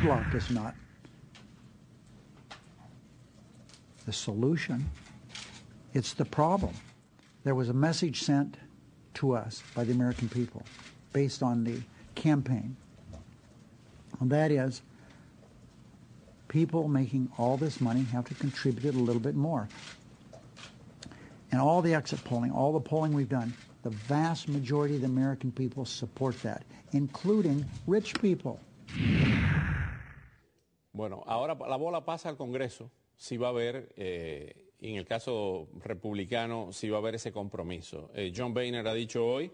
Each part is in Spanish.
gridlock is not the solution. It's the problem. There was a message sent to us by the American people based on the campaign, and that is people making all this money have to contribute a little bit more. And all the exit polling, all the polling we've done, the vast majority of the American people support that, including rich people. Bueno, ahora la bola pasa al Congreso, si va a haber, en el caso republicano, si va a haber ese compromiso. John Boehner ha dicho hoy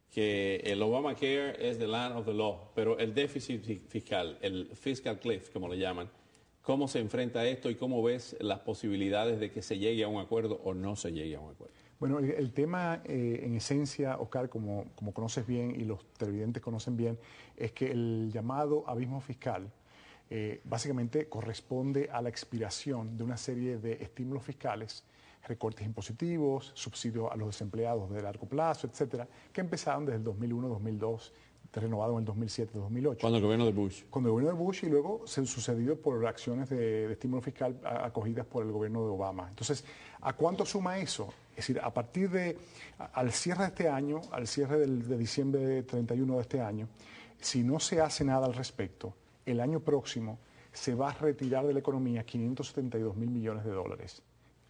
que el Obamacare es the land of the law, pero el déficit fiscal, el fiscal cliff, como le llaman, ¿cómo se enfrenta a esto y cómo ves las posibilidades de que se llegue a un acuerdo o no se llegue a un acuerdo? Bueno, el tema en esencia, Oscar, como conoces bien y los televidentes conocen bien, es que el llamado abismo fiscal básicamente corresponde a la expiración de una serie de estímulos fiscales, recortes impositivos, subsidios a los desempleados de largo plazo, etcétera, que empezaron desde el 2001, 2002, renovado en el 2007, 2008. Cuando el gobierno de Bush. Cuando el gobierno de Bush y luego se sucedido por acciones de estímulo fiscal acogidas por el gobierno de Obama. Entonces, ¿a cuánto suma eso? Es decir, a partir de, al cierre de este año, al cierre de diciembre 31 de este año, si no se hace nada al respecto, el año próximo se va a retirar de la economía 572 mil millones de dólares.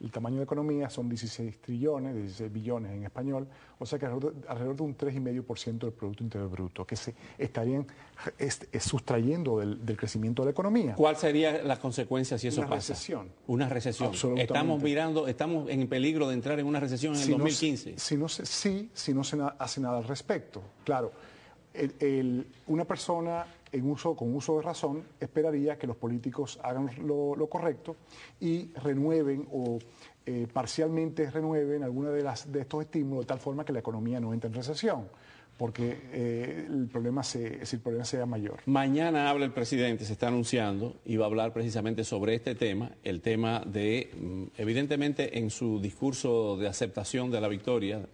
El tamaño de economía son 16 trillones, 16 billones en español, o sea que alrededor de un 3,5% del Producto Interior Bruto, que se estarían sustrayendo del crecimiento de la economía. ¿Cuál sería la consecuencia si eso pasa? Una recesión. Una recesión. Absolutamente. Estamos en peligro de entrar en una recesión en el 2015. Si no se hace nada al respecto. Claro, una persona con uso de razón esperaría que los políticos hagan lo correcto y renueven o parcialmente renueven alguna de estos estímulos de tal forma que la economía no entre en recesión, porque el problema sea mayor. Mañana habla el presidente, se está anunciando, y va a hablar precisamente sobre este tema, el tema de, evidentemente en su discurso de aceptación de la victoria,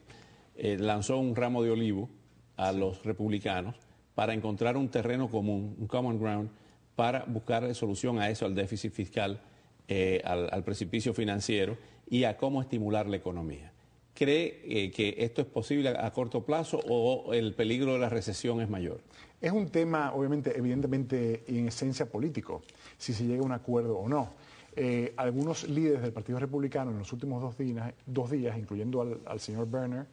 lanzó un ramo de olivo a los republicanos para encontrar un terreno común, un common ground, para buscar solución a eso, al déficit fiscal, al precipicio financiero y a cómo estimular la economía. ¿Cree que esto es posible a corto plazo o el peligro de la recesión es mayor? Es un tema, obviamente, evidentemente, y en esencia político, si se llega a un acuerdo o no. Algunos líderes del Partido Republicano en los últimos dos días, incluyendo al señor Boehner,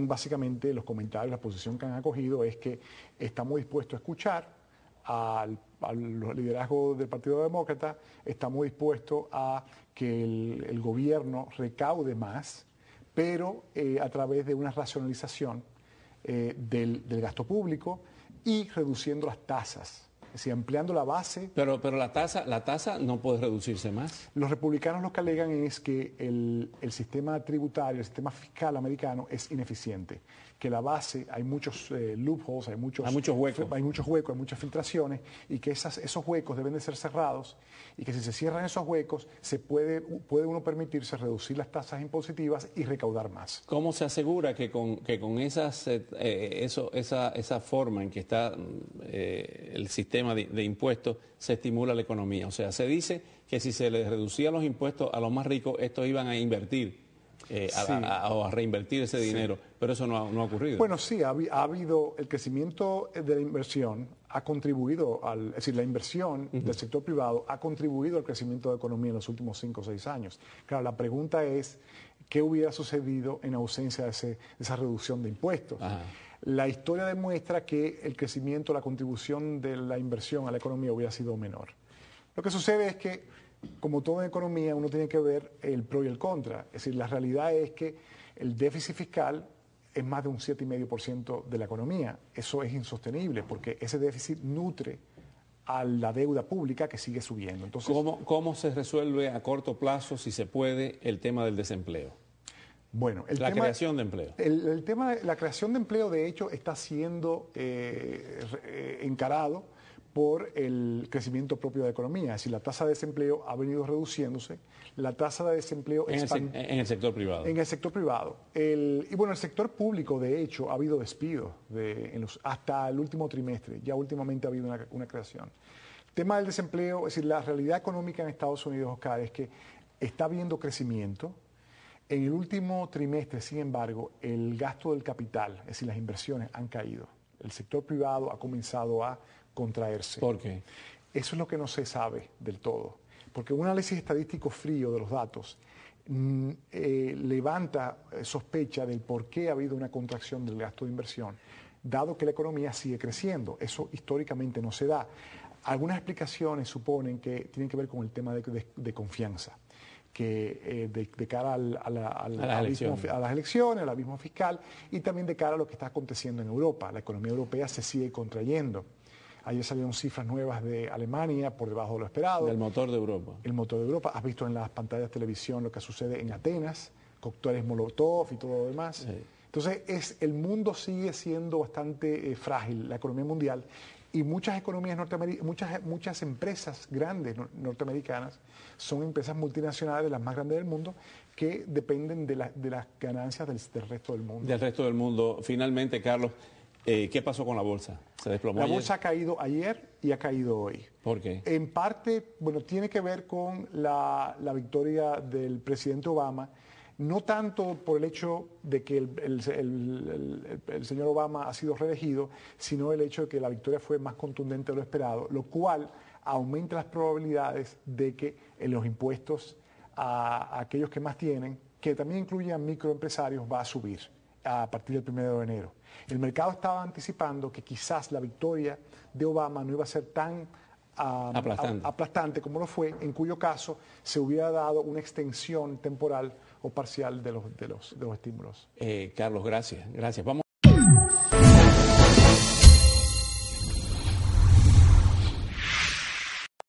básicamente los comentarios, la posición que han acogido es que estamos dispuestos a escuchar al liderazgo del Partido Demócrata, estamos dispuestos a que el gobierno recaude más, pero a través de una racionalización del gasto público y reduciendo las tasas. Es decir, ampliando la base. Pero la tasa no puede reducirse más. Los republicanos lo que alegan es que el sistema tributario, el sistema fiscal americano es ineficiente, que la base, hay muchos loopholes, hay muchos huecos, hay muchas filtraciones, y que esos huecos deben de ser cerrados, y que si se cierran esos huecos, puede uno permitirse reducir las tasas impositivas y recaudar más. ¿Cómo se asegura que con esa forma en que está el sistema de impuestos se estimula la economía? O sea, se dice que si se les reducía los impuestos a los más ricos, estos iban a invertir o a reinvertir ese dinero, pero eso no ha ocurrido. Bueno, sí, ha habido el crecimiento de la inversión, ha contribuido es decir, la inversión del sector privado ha contribuido al crecimiento de la economía en los últimos 5 o 6 años. Claro, la pregunta es, ¿qué hubiera sucedido en ausencia de esa reducción de impuestos? Ajá. La historia demuestra que el crecimiento, la contribución de la inversión a la economía hubiera sido menor. Lo que sucede es que, como todo en economía, uno tiene que ver el pro y el contra. Es decir, la realidad es que el déficit fiscal es más de un 7,5% de la economía. Eso es insostenible porque ese déficit nutre a la deuda pública que sigue subiendo. Entonces, ¿Cómo se resuelve a corto plazo, si se puede, el tema del desempleo? Bueno, creación de empleo. El tema de la creación de empleo, de hecho, está siendo encarado por el crecimiento propio de la economía. Es decir, la tasa de desempleo ha venido reduciéndose, la tasa de desempleo en el sector privado. En el sector privado. Y bueno, el sector público, de hecho, ha habido despidos hasta el último trimestre. Ya últimamente ha habido una creación. Tema del desempleo, es decir, la realidad económica en Estados Unidos, Oscar, es que está habiendo crecimiento. En el último trimestre, sin embargo, el gasto del capital, es decir, las inversiones han caído. El sector privado ha comenzado a contraerse. ¿Por qué? Eso es lo que no se sabe del todo, porque un análisis estadístico frío de los datos levanta sospecha del por qué ha habido una contracción del gasto de inversión, dado que la economía sigue creciendo. Eso históricamente no se da. Algunas explicaciones suponen que tienen que ver con el tema de confianza, que de cara a las elecciones, al abismo fiscal, y también de cara a lo que está aconteciendo en Europa. La economía europea se sigue contrayendo. Ayer salieron cifras nuevas de Alemania por debajo de lo esperado. Del motor de Europa. El motor de Europa. Has visto en las pantallas de televisión lo que sucede en Atenas, cócteles Molotov y todo lo demás. Sí. Entonces, el mundo sigue siendo bastante frágil, la economía mundial, y muchas economías muchas empresas grandes norteamericanas son empresas multinacionales, las más grandes del mundo, que dependen de las ganancias del resto del mundo. Del resto del mundo. Finalmente, Carlos, ¿qué pasó con la bolsa? ¿Se desplomó La ayer? bolsa ha caído ayer y ha caído hoy. ¿Por qué? En parte, bueno, tiene que ver con la victoria del presidente Obama, no tanto por el hecho de que el señor Obama ha sido reelegido, sino el hecho de que la victoria fue más contundente de lo esperado, lo cual aumenta las probabilidades de que los impuestos a aquellos que más tienen, que también incluyen a microempresarios, va a subir a partir del 1 de enero. El mercado estaba anticipando que quizás la victoria de Obama no iba a ser tan aplastante como lo fue, en cuyo caso se hubiera dado una extensión temporal o parcial de los estímulos. Carlos, gracias. Vamos